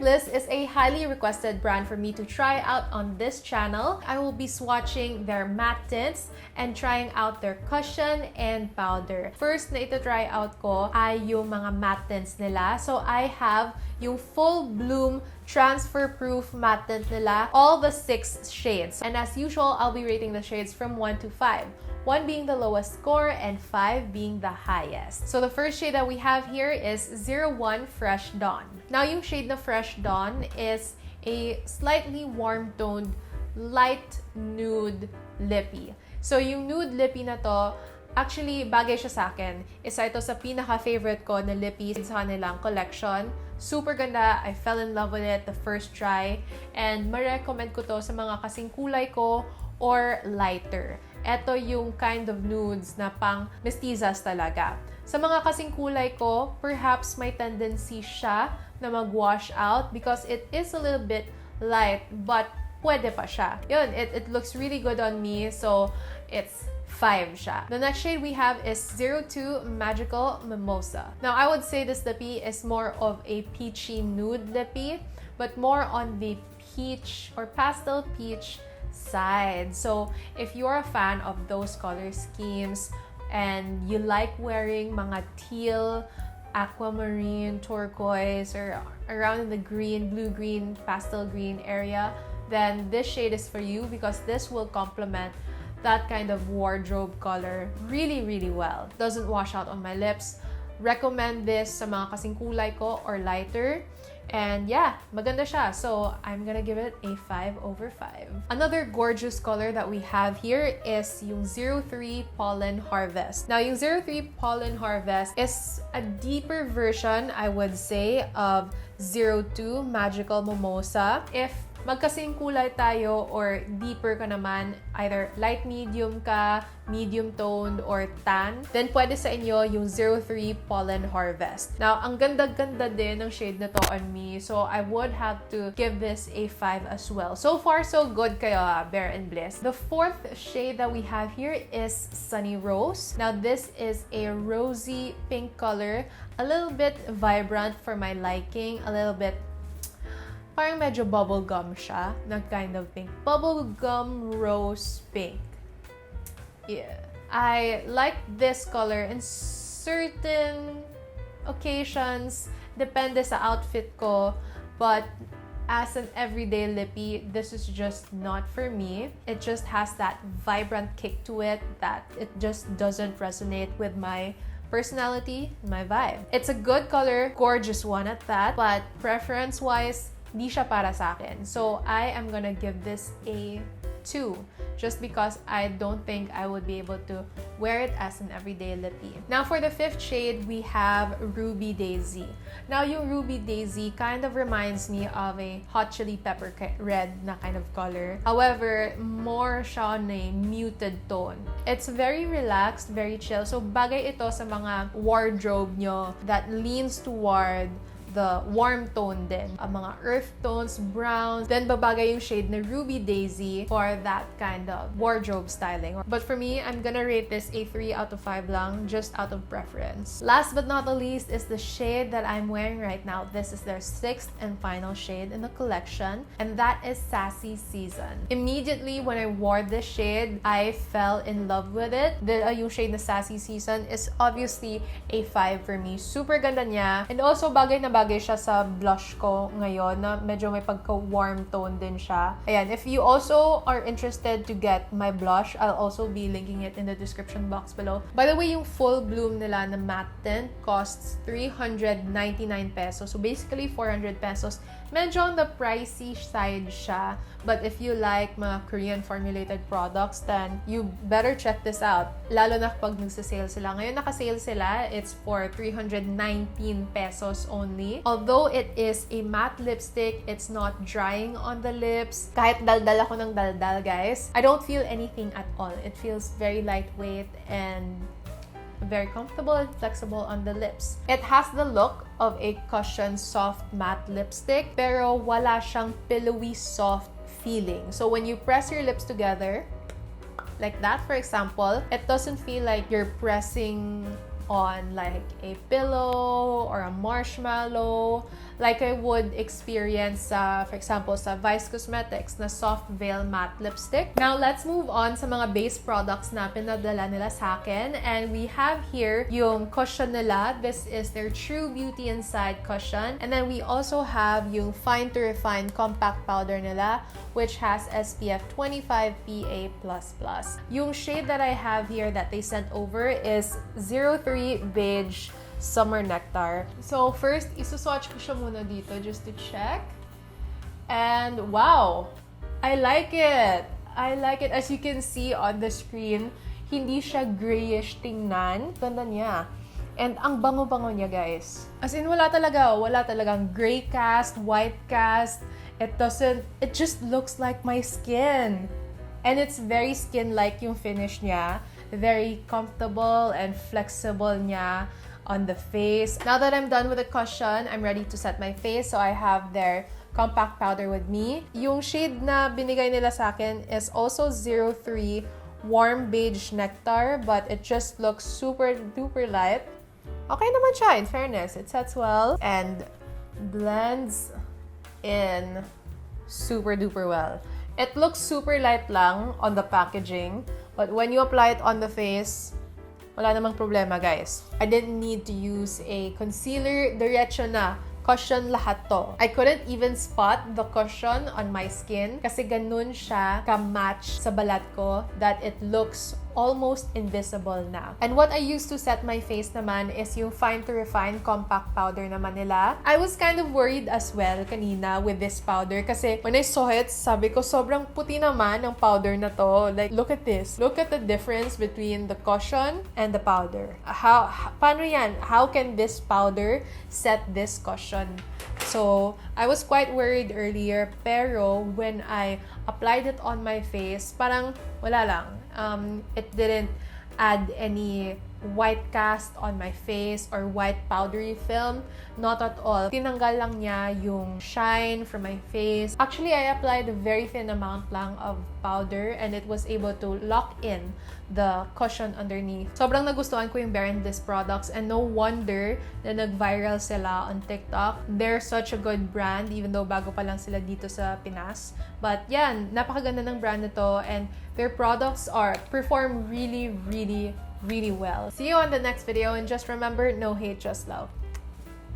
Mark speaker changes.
Speaker 1: BarenBliss is a highly requested brand for me to try out on this channel. I will be swatching their matte tints and trying out their cushion and powder. First na ito try out ko ay yung mga matte tints nila. So I have yung Full Bloom transfer proof matte tint nila, all the 6 shades. And as usual, I'll be rating the shades from 1 to 5. 1 being the lowest score and 5 being the highest. So the first shade that we have here is 01 Fresh Dawn. Now yung shade na Fresh Dawn is a slightly warm-toned, light nude lippy. So yung nude lippy na to, actually bagay siya sa akin. Isa ito sa pinaka-favorite ko na lippy sa kanilang collection. Super ganda. I fell in love with it the first try. And ma-recommend ko to sa mga kasing kulay ko or lighter. Ito yung kind of nudes na pang mestizas talaga. Sa mga kasing kulay ko, perhaps may tendency siya na mag-wash out because it is a little bit light, but pwede pa siya. Yun, it looks really good on me, so it's 5 siya. The next shade we have is 02 Magical Mimosa. Now, I would say this lippy is more of a peachy nude lippy, but more on the peach or pastel peach side. So if you're a fan of those color schemes and you like wearing mga teal, aquamarine, turquoise, or around in the green, blue-green, pastel green area, then this shade is for you because this will complement that kind of wardrobe color really, really well. Doesn't wash out on my lips. Recommend this sa mga kasing kulay ko or lighter. And yeah, maganda siya. So I'm gonna give it a 5 over 5. Another gorgeous color that we have here is yung 03 Pollen Harvest. Now, yung 03 Pollen Harvest is a deeper version, I would say, of 02 Magical Mimosa. If magkasing kulay tayo or deeper ka naman, either light medium ka, medium toned, or tan, then pwede sa inyo yung 03 Pollen Harvest. Now, ang ganda-ganda din ng shade na to on me, so I would have to give this a 5 as well. So far, so good kayo, BarenBliss. The fourth shade that we have here is Sunny Rose. Now, this is a rosy pink color, a little bit vibrant for my liking, a little bit parang medyo bubblegum siya na kind of pink. Bubblegum rose pink. Yeah. I like this color in certain occasions. Depende sa outfit ko. But as an everyday lippy, this is just not for me. It just has that vibrant kick to it that it just doesn't resonate with my personality, my vibe. It's a good color, gorgeous one at that, but preference-wise, di siya para sa akin. So I am gonna give this a 2 just because I don't think I would be able to wear it as an everyday lippy. Now for the fifth shade, we have Ruby Daisy. Now yung Ruby Daisy kind of reminds me of a hot chili pepper red na kind of color. However, more siya on a muted tone. It's very relaxed, very chill. So bagay ito sa mga wardrobe nyo that leans toward the warm tone din. Ang mga earth tones, browns, then babagay yung shade na Ruby Daisy for that kind of wardrobe styling. But for me, I'm gonna rate this a 3 out of 5 lang, just out of preference. Last but not the least is the shade that I'm wearing right now. This is their 6th and final shade in the collection, and that is Sassy Season. Immediately when I wore this shade, I fell in love with it. Yung shade na Sassy Season is obviously a 5 for me. Super ganda niya. And also, bagay na bagay siya sa blush ko ngayon na medyo may pagka-warm tone din siya. Ayan, if you also are interested to get my blush, I'll also be linking it in the description box below. By the way, yung Full Bloom nila na matte tint costs 399 pesos. So basically, 400 pesos. Medyo on the pricey side siya. But if you like mga Korean formulated products, then you better check this out. Lalo na kapag nagsasale sila. Ngayon nakasale sila, it's for 319 pesos only. Although it is a matte lipstick, it's not drying on the lips. Kahit daldal ako ng daldal, guys, I don't feel anything at all. It feels very lightweight and very comfortable and flexible on the lips. It has the look of a cushion soft matte lipstick, pero wala siyang pillowy soft feeling. So when you press your lips together, like that for example, it doesn't feel like you're pressing on like a pillow or a marshmallow. like I would experience for example, sa Vice Cosmetics na Soft Veil Matte Lipstick. Now, let's move on sa mga base products na pinadala nila sa akin. And we have here yung cushion nila. This is their True Beauty Inside cushion. And then we also have yung Fine to Refine Compact Powder nila, which has SPF 25 PA++. Yung shade that I have here that they sent over is 03 Beige Summer Nectar. So first, isuswatch ko siya muna dito just to check. And wow! I like it! I like it. As you can see on the screen, hindi siya grayish tingnan. Ganda niya. And ang bango-bango niya, guys. As in, wala talagang gray cast, white cast. It just looks like my skin. And it's very skin-like yung finish niya. Very comfortable and flexible niya on the face. Now that I'm done with the cushion, I'm ready to set my face. So I have their compact powder with me. Yung shade na binigay nila sa akin is also 03 Warm Beige Nectar, but it just looks super duper light. Okay naman siya, in fairness. It sets well and blends in super duper well. It looks super light lang on the packaging, but when you apply it on the face, wala namang problema, guys. I didn't need to use a concealer. Diretso na. Cushion lahat to. I couldn't even spot the cushion on my skin kasi ganun siya ka-match sa balat ko that it looks almost invisible na. And what I used to set my face naman is yung Fine to Refine Compact Powder naman nila. I was kind of worried as well kanina with this powder kasi when I saw it, sabi ko sobrang puti naman ang powder na to. Like, look at this. Look at the difference between the cushion and the powder. Paano yan? How can this powder set this cushion? So, I was quite worried earlier, pero when I applied it on my face, parang wala lang. It didn't add any white cast on my face or white powdery film. Not at all. Tinanggal lang niya yung shine from my face. Actually, I applied a very thin amount lang of powder and it was able to lock in the cushion underneath. Sobrang nagustuhan ko yung BarenBliss products and no wonder na nag-viral sila on TikTok. They're such a good brand even though bago pa lang sila dito sa Pinas. But yan, napakaganda ng brand nito and their products perform really well. See you on the next video and just remember, no hate, just love.